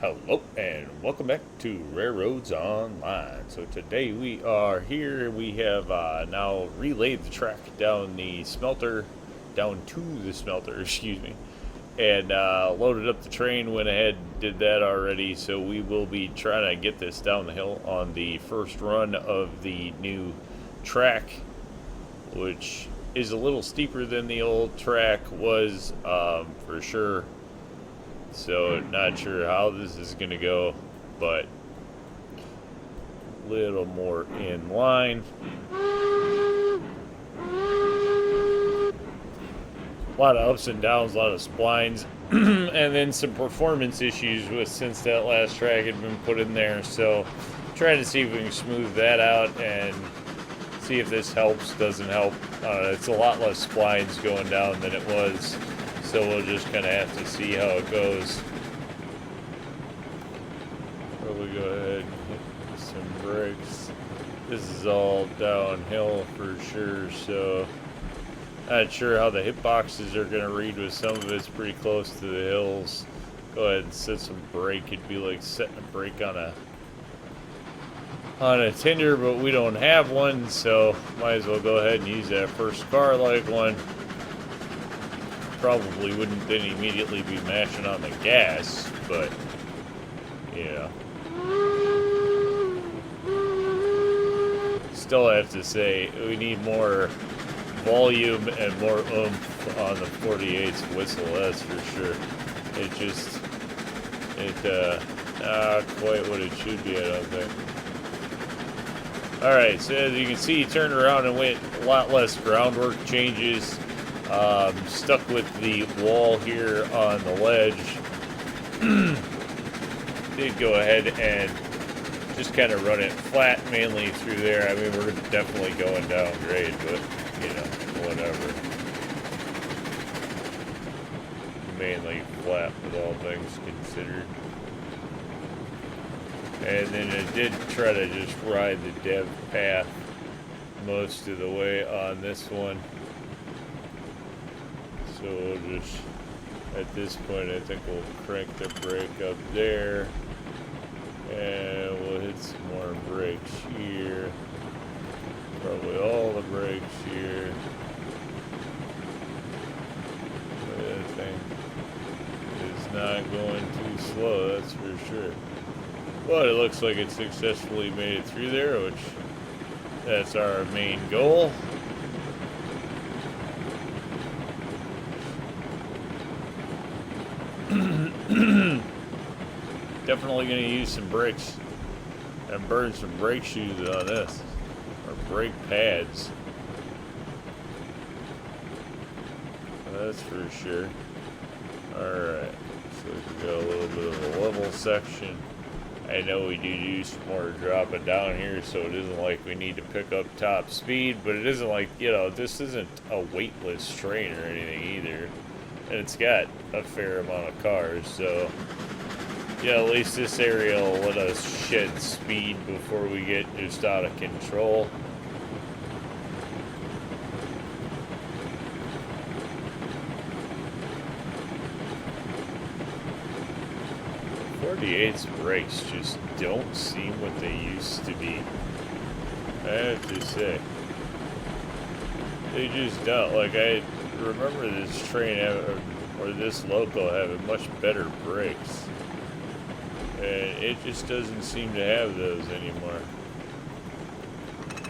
Hello and welcome back to RailRoads Online. So today we are here. We have now relayed the track down the smelter, down to the smelter, excuse me, and loaded up the train. Went ahead, did that already. So we will be trying to get this down the hill on the first run of the new track, which is a little steeper than the old track was, for sure. So not sure how this is going to go, but a little more in line. A lot of ups and downs, a lot of splines, and then some performance issues with since that last track had been put in there. So trying to see if we can smooth that out and see if this helps, doesn't help. It's a lot less splines going down than it was. So we'll just kind of have to see how it goes. Probably go ahead and hit some brakes. This is all downhill for sure, so not sure how the hitboxes are going to read with some of it's pretty close to the hills. Go ahead and set some brake. It'd be like setting a brake on a Tinder, but we don't have one, so might as well go ahead and use that first car like one. Probably wouldn't then immediately be mashing on the gas, but yeah. Still have to say we need more volume and more oomph on the 48's whistle, that's for sure. Not quite what it should be, I don't think. Alright, so as you can see, turned around and went a lot less groundwork changes. Stuck with the wall here on the ledge. Did go ahead and just kind of run it flat mainly through there. I mean, we're definitely going down grade, but, you know, whatever. Mainly flat with all things considered. And then I did try to just ride the dev path most of the way on this one. So we'll just, at this point, I think we'll crank the brake up there. And we'll hit some more brakes here. Probably all the brakes here. That thing is not going too slow, that's for sure. But it looks like it successfully made it through there, which that's our main goal. Definitely going to use some brakes and burn some brake shoes on this, or brake pads. That's for sure. Alright, so we got a little bit of a level section. I know we do some more dropping down here, so it isn't like we need to pick up top speed, but it isn't like, you know, this isn't a weightless train or anything either. And it's got a fair amount of cars, so yeah, at least this area will let us shed speed before we get just out of control. '48's brakes just don't seem what they used to be. I have to say. They just don't. Like, I remember this train or this local having much better brakes. And it just doesn't seem to have those anymore.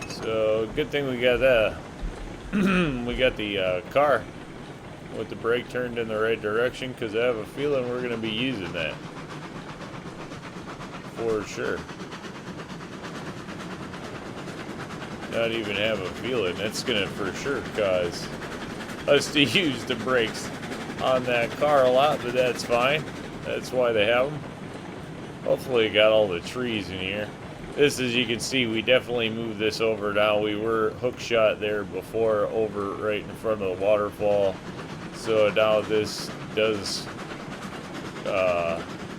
So, good thing we got that. We got the car with the brake turned in the right direction, because I have a feeling we're going to be using that. For sure. Not even have a feeling. That's going to for sure cause us to use the brakes on that car a lot, but that's fine. That's why they have them. Hopefully it got all the trees in here. This, as you can see, we definitely moved this over now. We were hook shot there before, over right in front of the waterfall. So now this does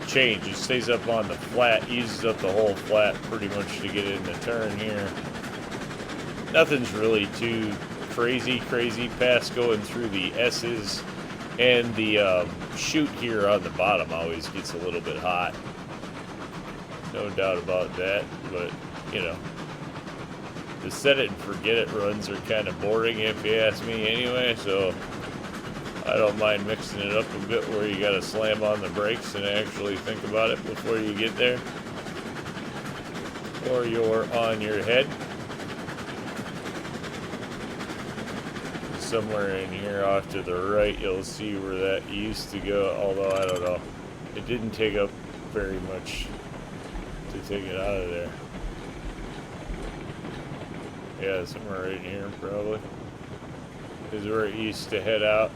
change. It stays up on the flat, uses up the whole flat pretty much to get in the turn here. Nothing's really too crazy past going through the S's, and the chute here on the bottom always gets a little bit hot. No doubt about that. But, you know, the set it and forget it runs are kind of boring if you ask me anyway, so I don't mind mixing it up a bit where you gotta slam on the brakes and actually think about it before you get there. Or you're on your head. Somewhere in here off to the right you'll see where that used to go, although I don't know. It didn't take up very much to take it out of there. Yeah, somewhere right in here probably is where it used to head out.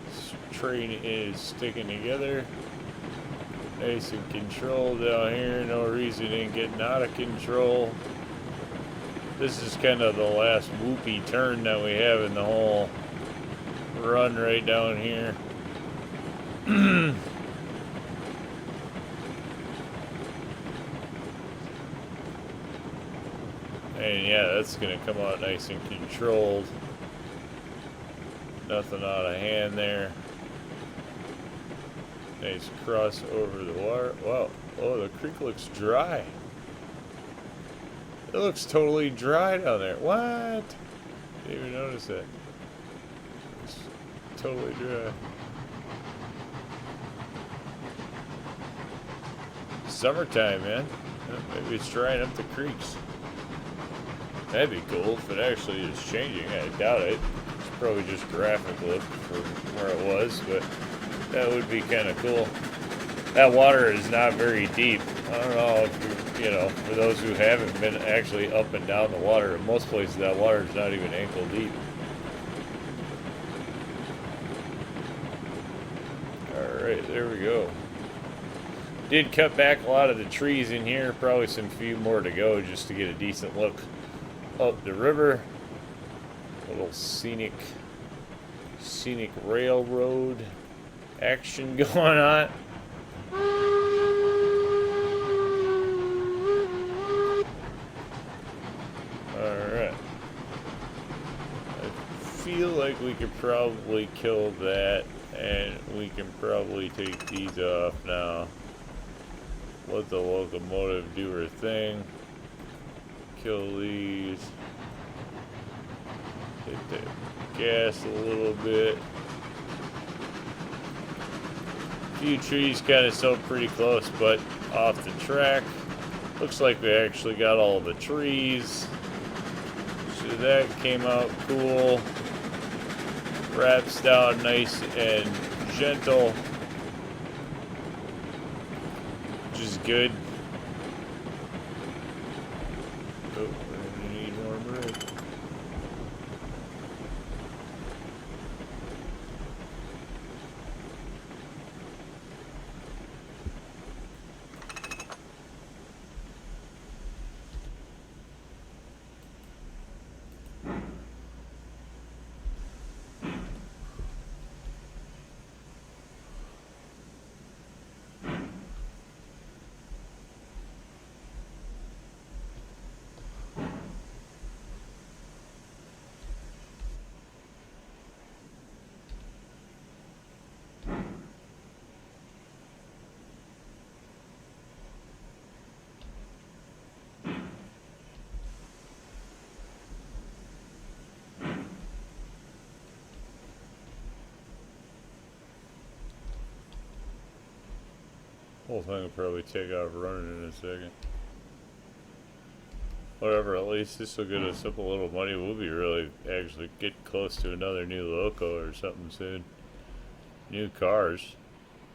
This train is sticking together. Nice and controlled down here. No reason in getting out of control. This is kind of the last whoopy turn that we have in the whole run right down here. And yeah, that's going to come out nice and controlled. Nothing out of hand there. Nice cross over the water. Wow. Oh, the creek looks dry. It looks totally dry down there. What? Didn't even notice that. It's totally dry. Summertime, man. Maybe it's drying up the creeks. That'd be cool if it actually is changing. I doubt it. It's probably just graphic look from where it was, but that would be kind of cool. That water is not very deep. I don't know if you know, for those who haven't been actually up and down the water, in most places that water is not even ankle deep. Alright, there we go. Did cut back a lot of the trees in here, probably some few more to go just to get a decent look up the river. A little scenic railroad action going on. Alright. I feel like we could probably kill that, and we can probably take these off now. Let the locomotive do her thing. Kill these. Hit the gas a little bit. A few trees kind of still pretty close, but off the track. Looks like we actually got all the trees. So that came out cool. Wraps down nice and gentle. Which is good. Oh, we need more bread. Whole thing will probably take off running in a second. Whatever, at least this will get us up a little money. We'll be really actually get close to another new loco or something soon. New cars.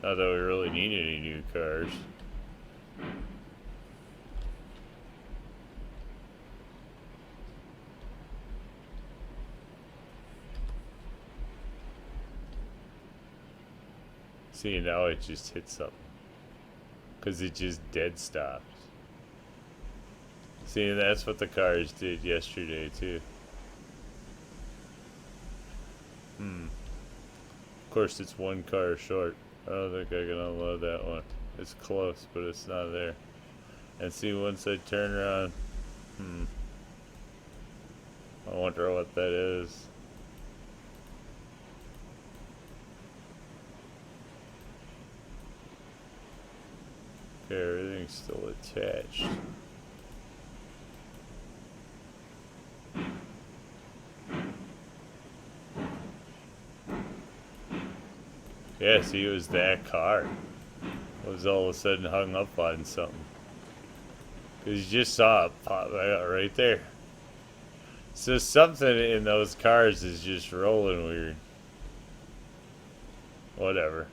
Not that we really need any new cars. See, now it just hit something. Because it just dead stops. See, that's what the cars did yesterday, too. Of course, it's one car short. I don't think I can unload that one. It's close, but it's not there. And see, once I turn around, I wonder what that is. still attached. Yeah, see, it was that car. It was all of a sudden hung up on something. Because you just saw it pop right there. So something in those cars is just rolling weird. Whatever.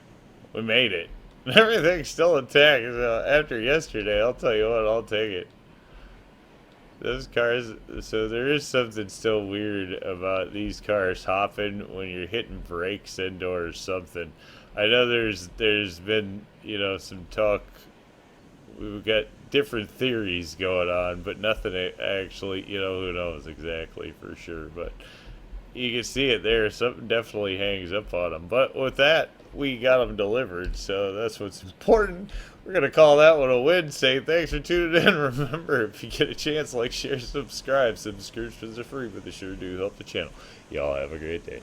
We made it. Everything's still intact. So after yesterday, I'll tell you what, I'll take it. Those cars, so there is something still weird about these cars hopping when you're hitting brakes indoors or something. I know there's been, you know, some talk. We've got different theories going on, but nothing actually, you know, who knows exactly for sure. But you can see it there. Something definitely hangs up on them. But with that, we got them delivered, so that's what's important. We're going to call that one a win. Say thanks for tuning in. Remember, if you get a chance, like, share, subscribe. Subscriptions are free, but they sure do help the channel. Y'all have a great day.